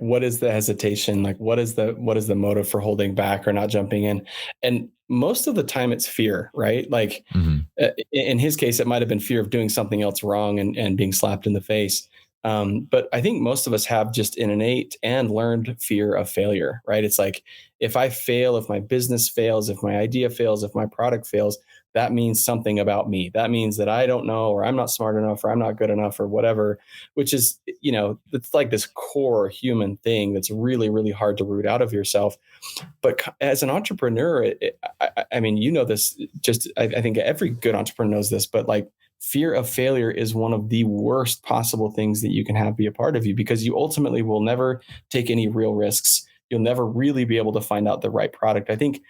what is the hesitation? Like, what is the motive for holding back or not jumping in? And most of the time it's fear, right? Like in his case, it might've been fear of doing something else wrong and being slapped in the face. But I think most of us have just an innate and learned fear of failure, right? It's like, if I fail, if my business fails, if my idea fails, if my product fails, that means something about me. That means that I don't know, or I'm not smart enough, or I'm not good enough, or whatever, which is, it's like this core human thing that's really, really hard to root out of yourself. But as an entrepreneur, I mean, this I think every good entrepreneur knows this, but like, fear of failure is one of the worst possible things that you can have be a part of you, because you ultimately will never take any real risks. You'll never really be able to find out the right product. I think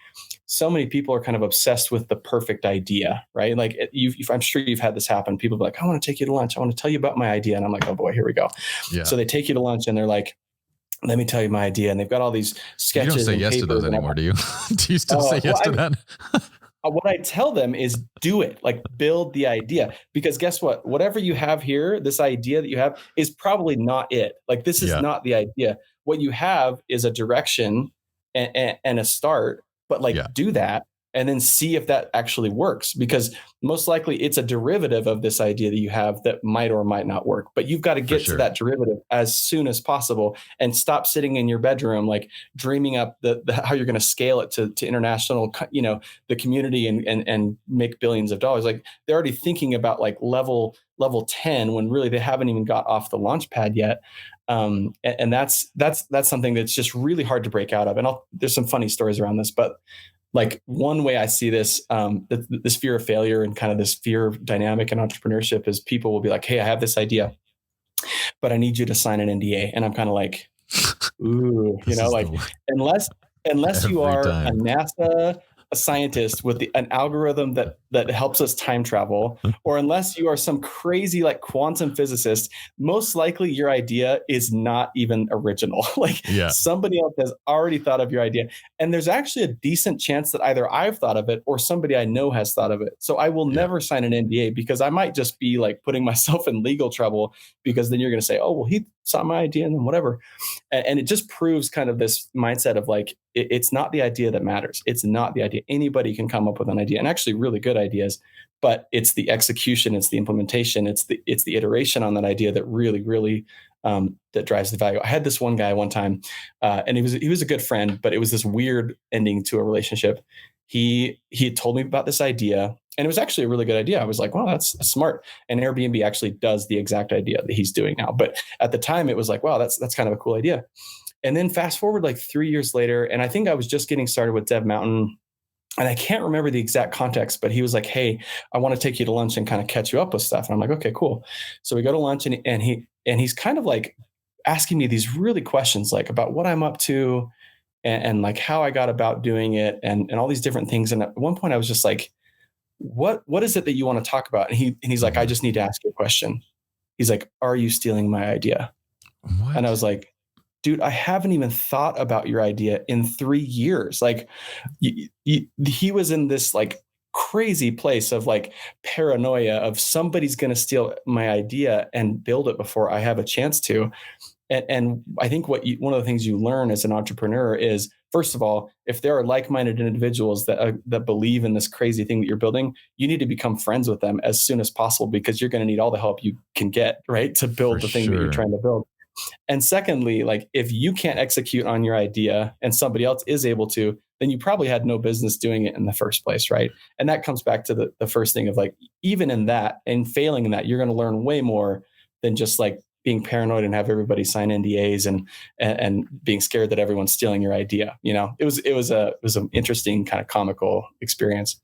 so many people are kind of obsessed with the perfect idea, right? Like I'm sure you've had this happen. People be like, I want to take you to lunch. I want to tell you about my idea. And I'm like, oh boy, here we go. Yeah. So they take you to lunch and they're like, let me tell you my idea. And they've got all these sketches. You don't say and yes to those anymore, do you? Do you still say yes to that? What I tell them is do it, like build the idea, because guess what? Whatever you have here, this idea that you have is probably not it. Like, this is not the idea. What you have is a direction and a start, but do that and then see if that actually works, because most likely it's a derivative of this idea that you have that might or might not work. But you've got to get to that derivative as soon as possible and stop sitting in your bedroom, like dreaming up how you're going to scale it to international, the community and make billions of dollars. Like, they're already thinking about like level 10 when really they haven't even got off the launch pad yet. And that's something that's just really hard to break out of. And there's some funny stories around this, but like, one way I see this, this fear of failure and kind of this fear dynamic in entrepreneurship is people will be like, hey, I have this idea, but I need you to sign an NDA. And I'm kind of like, ooh, unless you are a NASA scientist with an algorithm that helps us time travel, or unless you are some crazy like quantum physicist, most likely your idea is not even original. Somebody else has already thought of your idea. And there's actually a decent chance that either I've thought of it or somebody I know has thought of it. So I will never sign an NDA, because I might just be like putting myself in legal trouble, because then you're going to say, oh, well, he saw my idea and then whatever. And it just proves kind of this mindset of like, it's not the idea that matters. It's not the idea. Anybody can come up with an idea, and actually really good ideas, but it's the execution, it's the implementation, it's the iteration on that idea that really, really that drives the value. I had this one guy one time, and he was a good friend, but it was this weird ending to a relationship. He had told me about this idea, and it was actually a really good idea. I was like, wow, that's smart. And Airbnb actually does the exact idea that he's doing now. But at the time it was like, wow, that's kind of a cool idea. And then fast forward like 3 years later, and I think I was just getting started with DevMountain, and I can't remember the exact context, but he was like, hey, I want to take you to lunch and kind of catch you up with stuff. And I'm like, okay, cool. So we go to lunch, and he's kind of like asking me these really questions, like about what I'm up to and like how I got about doing it and all these different things. And at one point I was just like, what is it that you want to talk about? And he's like, I just need to ask you a question. He's like, are you stealing my idea? What? And I was like, dude, I haven't even thought about your idea in 3 years. Like, he was in this like crazy place of like paranoia of somebody's going to steal my idea and build it before I have a chance to. And I think one of the things you learn as an entrepreneur is, first of all, if there are like-minded individuals that believe in this crazy thing that you're building, you need to become friends with them as soon as possible, because you're going to need all the help you can get, right, to build the thing that you're trying to build. And secondly, like, if you can't execute on your idea and somebody else is able to, then you probably had no business doing it in the first place, right? And that comes back to the first thing of like, even in that and failing in that, you're going to learn way more than just like being paranoid and have everybody sign NDAs and being scared that everyone's stealing your idea. It was an interesting kind of comical experience.